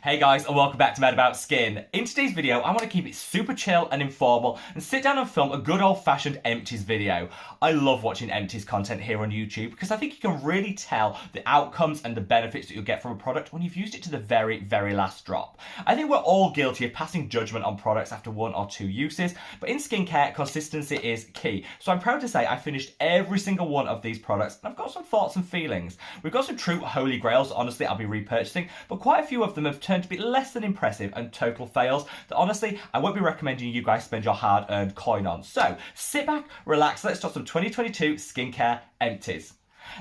Hey guys, and welcome back to Mad About Skin. In today's video, I want to keep it super chill and informal and sit down and film a good old-fashioned Empties video. I love watching Empties content here on YouTube because I think you can really tell the outcomes and the benefits that you'll get from a product when you've used it to the very, very last drop. I think we're all guilty of passing judgment on products after one or two uses, but in skincare, consistency is key. So I'm proud to say I finished every single one of these products and I've got some thoughts and feelings. We've got some true holy grails, honestly, I'll be repurchasing, but quite a few of them have turned to be less than impressive and total fails that honestly I won't be recommending you guys spend your hard-earned coin on. So sit back, relax, let's talk some 2022 skincare empties.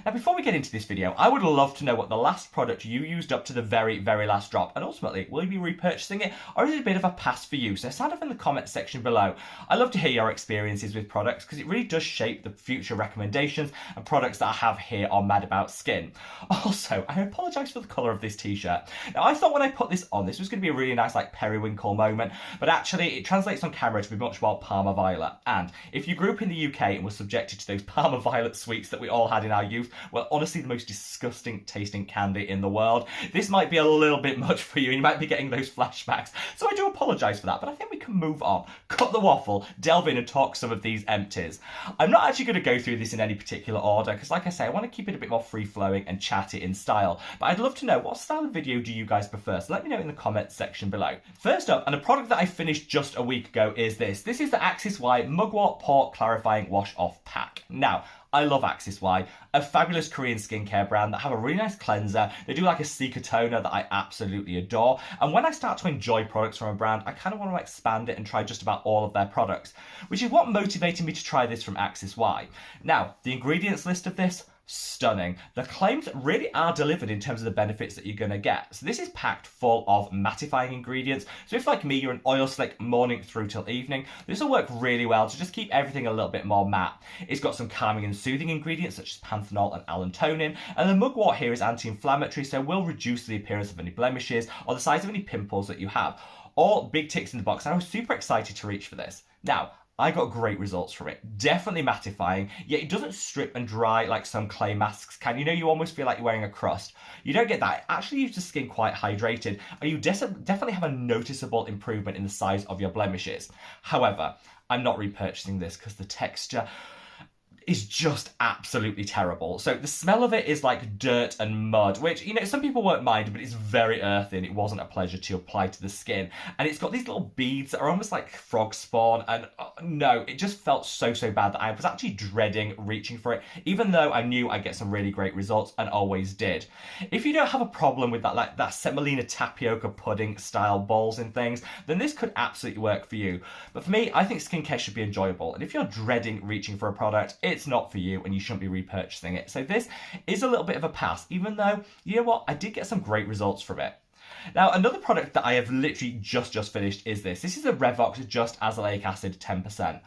Now, before we get into this video, I would love to know what the last product you used up to the very, very last drop, and ultimately, will you be repurchasing it, or is it a bit of a pass for you? So sound off in the comments section below. I love to hear your experiences with products because it really does shape the future recommendations and products that I have here on Mad About Skin. Also, I apologise for the colour of this t-shirt. Now, I thought when I put this on, this was going to be a really nice like periwinkle moment, but actually it translates on camera to be much more Parma Violet. And if you grew up in the UK and were subjected to those Parma Violet sweets that we all had in our youth, well, honestly, the most disgusting tasting candy in the world. This might be a little bit much for you, and you might be getting those flashbacks. So I do apologise for that, but I think we can move on. Cut the waffle, delve in and talk some of these empties. I'm not actually going to go through this in any particular order, because like I say, I want to keep it a bit more free-flowing and chatty in style. But I'd love to know, what style of video do you guys prefer? So let me know in the comments section below. First up, and a product that I finished just a week ago is this. This is the Axis Y Mugwort Pore Clarifying Wash Off Pack. Now, I love Axis Y, a fabulous Korean skincare brand that have a really nice cleanser. They do like a Seeker toner that I absolutely adore. And when I start to enjoy products from a brand, I kind of want to expand it and try just about all of their products, which is what motivated me to try this from Axis Y. Now, the ingredients list of this, stunning. The claims really are delivered in terms of the benefits that you're going to get. So this is packed full of mattifying ingredients. So if like me, you're an oil slick morning through till evening, this will work really well to just keep everything a little bit more matte. It's got some calming and soothing ingredients such as panthenol and allantonin. And the mugwort here is anti-inflammatory, so will reduce the appearance of any blemishes or the size of any pimples that you have. All big ticks in the box, and I was super excited to reach for this. Now, I got great results from it. Definitely mattifying, yet it doesn't strip and dry like some clay masks can. You know, you almost feel like you're wearing a crust. You don't get that. It actually leaves the skin quite hydrated, and you definitely have a noticeable improvement in the size of your blemishes. However, I'm not repurchasing this because the texture is just absolutely terrible. So the smell of it is like dirt and mud, which, you know, some people won't mind, but it's very earthy and it wasn't a pleasure to apply to the skin. And it's got these little beads that are almost like frog spawn, and no, it just felt so bad that I was actually dreading reaching for it, even though I knew I'd get some really great results and always did. If you don't have a problem with that, like that semolina tapioca pudding style balls and things, then this could absolutely work for you. But for me, I think skincare should be enjoyable. And if you're dreading reaching for a product, it's not for you and you shouldn't be repurchasing it. So this is a little bit of a pass, even though, you know what, I did get some great results from it. Now, another product that I have literally just finished is this. This is a Revox Just Azelaic Acid 10%.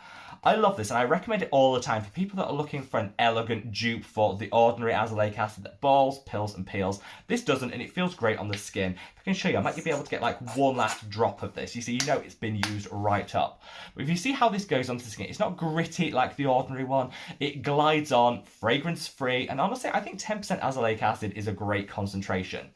I love this and I recommend it all the time for people that are looking for an elegant dupe for the ordinary azelaic acid that balls, pills and peels. This doesn't, and it feels great on the skin. If I can show you, I might be able to get like one last drop of this. You see, you know it's been used right up. But if you see how this goes onto the skin, it's not gritty like the ordinary one. It glides on, fragrance free, and honestly, I think 10% azelaic acid is a great concentration.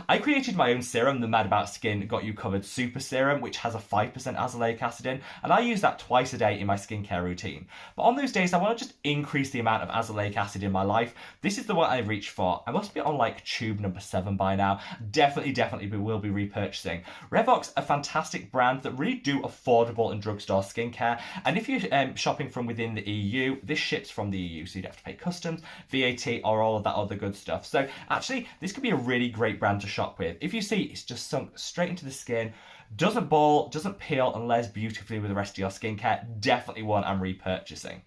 I created my own serum, the Mad About Skin Got You Covered Super Serum, which has a 5% azelaic acid in, and I use that twice a day in my skincare routine. But on those days I want to just increase the amount of azelaic acid in my life. This is the one I reach for. I must be on like tube number 7 by now. Definitely will be repurchasing. Revox, a fantastic brand that really do affordable and drugstore skincare, and if you're shopping from within the EU, this ships from the EU, so you'd have to pay customs, VAT, or all of that other good stuff. So actually, this could be a really great brand to shop with. If you see, it's just sunk straight into the skin, doesn't ball, doesn't peel, and layers beautifully with the rest of your skincare. Definitely one I'm repurchasing.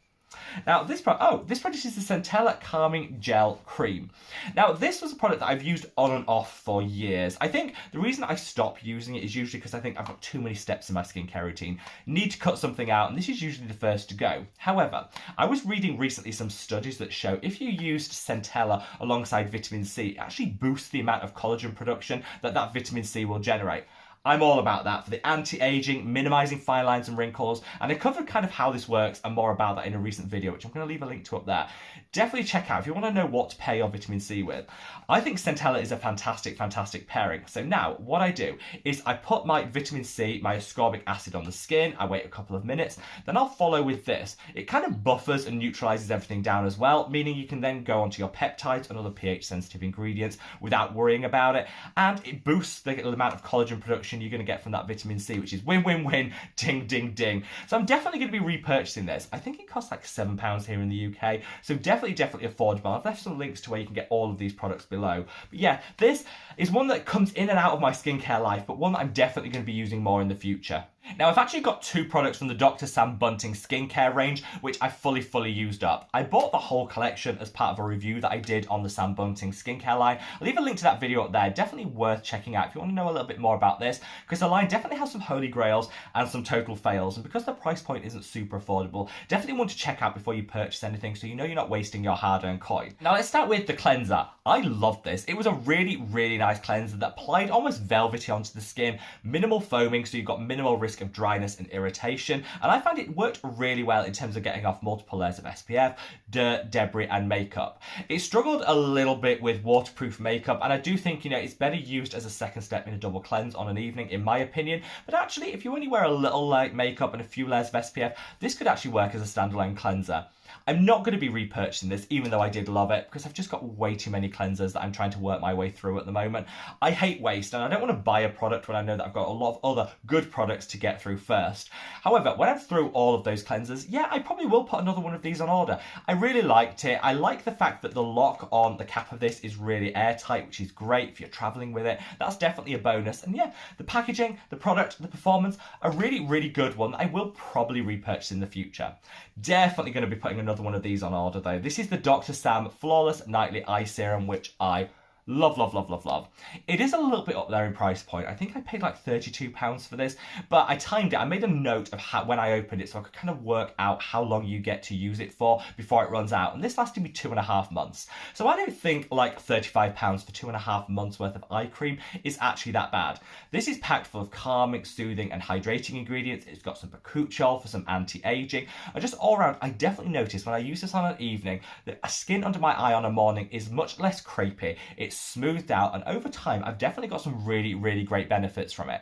Now, this product is the Centella Calming Gel Cream. Now, this was a product that I've used on and off for years. I think the reason I stopped using it is usually because I think I've got too many steps in my skincare routine. Need to cut something out, and this is usually the first to go. However, I was reading recently some studies that show if you used Centella alongside vitamin C, it actually boosts the amount of collagen production that vitamin C will generate. I'm all about that for the anti-aging, minimizing fine lines and wrinkles, and I covered kind of how this works and more about that in a recent video, which I'm going to leave a link to up there. Definitely check out if you want to know what to pair your vitamin C with. I think Centella is a fantastic, fantastic pairing. So now what I do is I put my vitamin C, my ascorbic acid on the skin, I wait a couple of minutes, then I'll follow with this. It kind of buffers and neutralizes everything down as well, meaning you can then go onto your peptides and other pH sensitive ingredients without worrying about it, and it boosts the amount of collagen production you're going to get from that vitamin C, which is win, win, win, ding, ding, ding. So I'm definitely going to be repurchasing this. I think it costs like £7 here in the UK, so definitely affordable. I've left some links to where you can get all of these products below. But yeah, this is one that comes in and out of my skincare life, but one that I'm definitely going to be using more in the future. Now, I've actually got 2 products from the Dr. Sam Bunting skincare range, which I fully used up. I bought the whole collection as part of a review that I did on the Sam Bunting skincare line. I'll leave a link to that video up there. Definitely worth checking out if you want to know a little bit more about this, because the line definitely has some holy grails and some total fails. And because the price point isn't super affordable, definitely want to check out before you purchase anything so you know you're not wasting your hard-earned coin. Now, let's start with the cleanser. I loved this. It was a really nice cleanser that applied almost velvety onto the skin, minimal foaming, so you've got minimal risk of dryness and irritation, and I find it worked really well in terms of getting off multiple layers of SPF, dirt, debris and makeup. It struggled a little bit with waterproof makeup, and I do think, it's better used as a second step in a double cleanse on an evening, in my opinion. But actually, if you only wear a little light makeup and a few layers of SPF, this could actually work as a standalone cleanser. I'm not going to be repurchasing this, even though I did love it, because I've just got way too many cleansers that I'm trying to work my way through at the moment. I hate waste, and I don't want to buy a product when I know that I've got a lot of other good products to get through first. However, when I'm through all of those cleansers, yeah, I probably will put another one of these on order. I really liked it. I like the fact that the lock on the cap of this is really airtight, which is great if you're traveling with it. That's definitely a bonus. And yeah, the packaging, the product, the performance, a really good one that I will probably repurchase in the future. Definitely going to be putting another one of these on order though. This is the Dr. Sam Flawless Nightly Eye Serum, which I love. It is a little bit up there in price point. I think I paid like £32 for this, but I timed it. I made a note of how, when I opened it, so I could kind of work out how long you get to use it for before it runs out. And this lasted me 2.5 months. So I don't think like £35 for 2.5 months worth of eye cream is actually that bad. This is packed full of calming, soothing and hydrating ingredients. It's got some bakuchiol for some anti-aging. And just all around, I definitely noticed when I use this on an evening that a skin under my eye on a morning is much less crepey. It's smoothed out, and over time I've definitely got some really great benefits from it.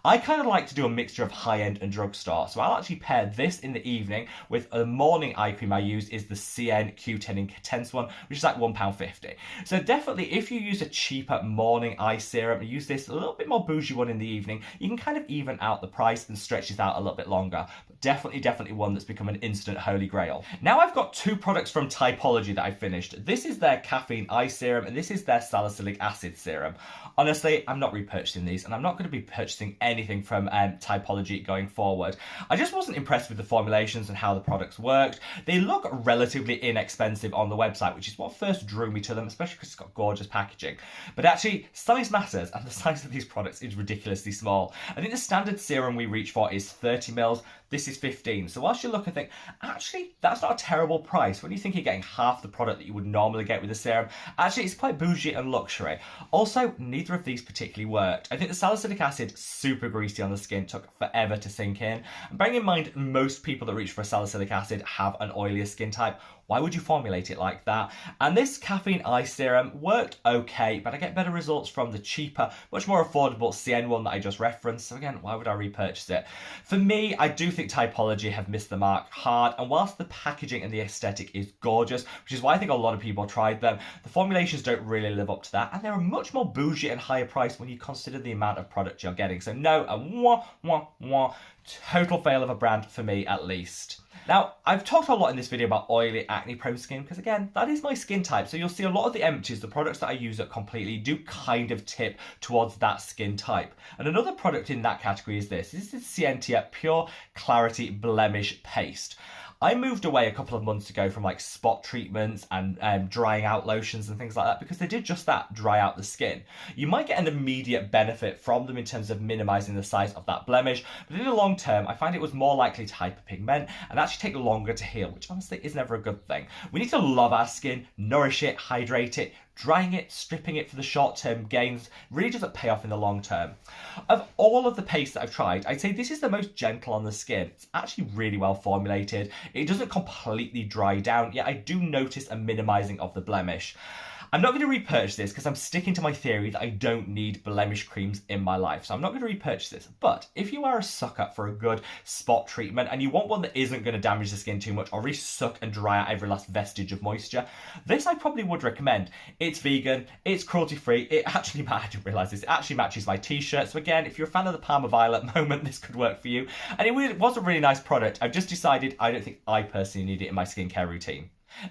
I kind of like to do a mixture of high-end and drugstore, so I'll actually pair this in the evening with a morning eye cream I use is the CN Q10 Intense one, which is like £1.50. So definitely if you use a cheaper morning eye serum and use this a little bit more bougie one in the evening, you can kind of even out the price and stretch this out a little bit longer. But definitely one that's become an instant holy grail. Now I've got 2 products from Typology that I finished. This is their caffeine eye serum and this is their salicylic acid serum. Honestly, I'm not repurchasing these, and I'm not going to be purchasing anything from Typology going forward. I just wasn't impressed with the formulations and how the products worked. They look relatively inexpensive on the website, which is what first drew me to them, especially because it's got gorgeous packaging. But actually, size matters, and the size of these products is ridiculously small. I think the standard serum we reach for is 30 mils. This is 15. So whilst you look and think, actually, that's not a terrible price. When you think you're getting half the product that you would normally get with a serum, actually, it's quite bougie and luxury. Also, neither of these particularly worked. I think the salicylic acid, super greasy on the skin, took forever to sink in. And bearing in mind, most people that reach for a salicylic acid have an oilier skin type. Why would you formulate it like that? And this caffeine eye serum worked okay, but I get better results from the cheaper, much more affordable CN one that I just referenced. So again, why would I repurchase it? For me, I do think Typology have missed the mark hard, and whilst the packaging and the aesthetic is gorgeous, which is why I think a lot of people tried them, the formulations don't really live up to that, and they're a much more bougie and higher price when you consider the amount of product you're getting. So no, a total fail of a brand for me at least. Now, I've talked a lot in this video about oily, acne-prone skin because, again, that is my skin type. So you'll see a lot of the Empties, the products that I use up completely, do kind of tip towards that skin type. And another product in that category is this. This is the Centella Pure Clarity Blemish Paste. I moved away a couple of months ago from like spot treatments and drying out lotions and things like that because they did just that, dry out the skin. You might get an immediate benefit from them in terms of minimizing the size of that blemish, but in the long term, I find it was more likely to hyperpigment and actually take longer to heal, which honestly is never a good thing. We need to love our skin, nourish it, hydrate it, drying it, stripping it for the short-term gains really doesn't pay off in the long term. Of all of the pastes that I've tried, I'd say this is the most gentle on the skin. It's actually really well formulated. It doesn't completely dry down, yet I do notice a minimizing of the blemish. I'm not going to repurchase this because I'm sticking to my theory that I don't need blemish creams in my life. So I'm not going to repurchase this. But if you are a sucker for a good spot treatment and you want one that isn't going to damage the skin too much or really suck and dry out every last vestige of moisture, this I probably would recommend. It's vegan, it's cruelty-free, I didn't realise this, it actually matches my t-shirt. So again, if you're a fan of the Parma Violet moment, this could work for you. And it was a really nice product. I've just decided I don't think I personally need it in my skincare routine.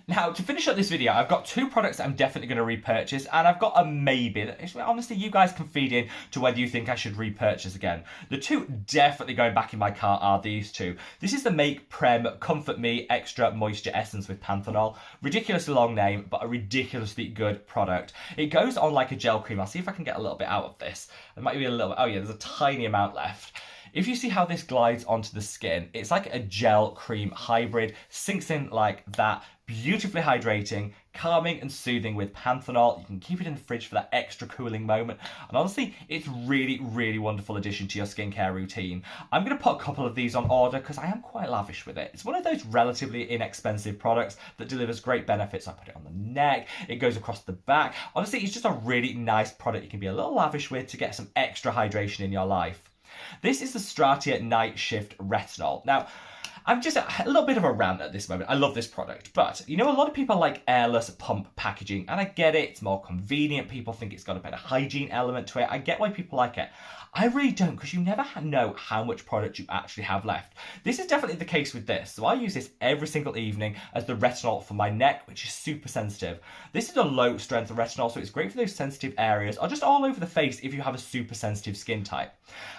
Now, to finish up this video, I've got two products that I'm definitely going to repurchase, and I've got a maybe. Honestly, you guys can feed in to whether you think I should repurchase again. The two definitely going back in my cart are these two. This is the Make Prem Comfort Me Extra Moisture Essence with Panthenol. Ridiculously long name, but a ridiculously good product. It goes on like a gel cream. I'll see if I can get a little bit out of this. There might be a little bit. Oh yeah, there's a tiny amount left. If you see how this glides onto the skin, it's like a gel cream hybrid, sinks in like that, beautifully hydrating, calming and soothing with Panthenol. You can keep it in the fridge for that extra cooling moment. And honestly, it's really, really wonderful addition to your skincare routine. I'm going to put a couple of these on order because I am quite lavish with it. It's one of those relatively inexpensive products that delivers great benefits. I put it on the neck, it goes across the back. Honestly, it's just a really nice product you can be a little lavish with to get some extra hydration in your life. This is the Stratia Night Shift Retinol. Now, I'm just a little bit of a rant at this moment. I love this product, but you know, a lot of people like airless pump packaging, and I get it. It's more convenient. People think it's got a better hygiene element to it. I get why people like it. I really don't, because you never know how much product you actually have left. This is definitely the case with this. So I use this every single evening as the retinol for my neck, which is super sensitive. This is a low strength retinol, so it's great for those sensitive areas, or just all over the face if you have a super sensitive skin type.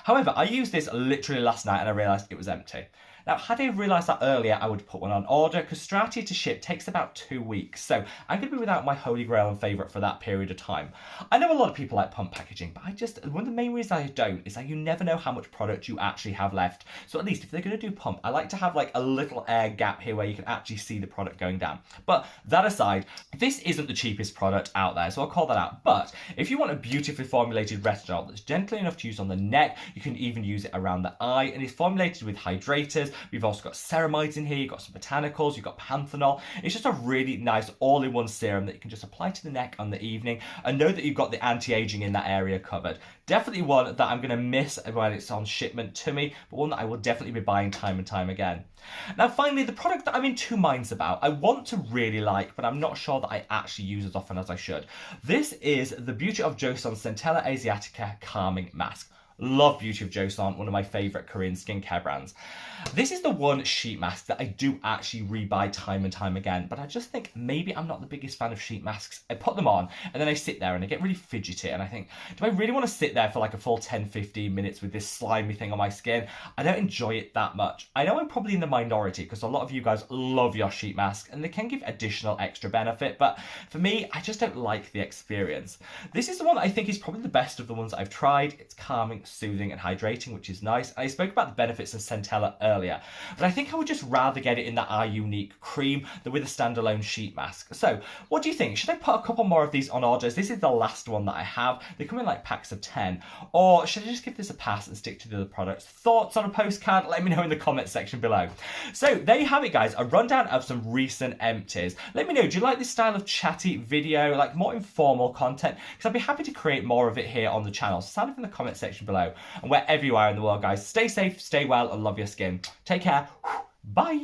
However, I used this literally last night and I realised it was empty. Now, had I realised that earlier, I would put one on order, because Stratia to ship takes about 2 weeks, so I'm going to be without my holy grail and favourite for that period of time. I know a lot of people like pump packaging, but one of the main reasons I don't is that you never know how much product you actually have left. So at least if they're going to do pump, I like to have like a little air gap here where you can actually see the product going down. But that aside, this isn't the cheapest product out there, so I'll call that out. But if you want a beautifully formulated retinol that's gentle enough to use on the neck, you can even use it around the eye, and it's formulated with hydrators. We've also got ceramides in here, you've got some botanicals, you've got Panthenol. It's just a really nice all-in-one serum that you can just apply to the neck on the evening and know that you've got the anti-aging in that area covered. Definitely one that I'm going to miss when it's on shipment to me, but one that I will definitely be buying time and time again. Now finally, the product that I'm in two minds about, I want to really like, but I'm not sure that I actually use as often as I should. This is the Beauty of Joseon Centella Asiatica Calming Mask. Love Beauty of Joseon, one of my favourite Korean skincare brands. This is the one sheet mask that I do actually rebuy time and time again, but I just think maybe I'm not the biggest fan of sheet masks. I put them on and then I sit there and I get really fidgety and I think, do I really want to sit there for like a full 10-15 minutes with this slimy thing on my skin? I don't enjoy it that much. I know I'm probably in the minority because a lot of you guys love your sheet mask and they can give additional extra benefit, but for me, I just don't like the experience. This is the one that I think is probably the best of the ones that I've tried. It's calming, soothing and hydrating, which is nice. I spoke about the benefits of Centella earlier, but I think I would just rather get it in that Unique cream than with a standalone sheet mask. So what do you think? Should I put a couple more of these on orders? This is the last one that I have. They come in like packs of 10. Or should I just give this a pass and stick to the other products? Thoughts on a postcard? Let me know in the comments section below. So there you have it, guys. A rundown of some recent empties. Let me know, do you like this style of chatty video, like more informal content? Because I'd be happy to create more of it here on the channel. So sound off in the comment section below. And wherever you are in the world, guys, stay safe, stay well, and love your skin. Take care. Bye.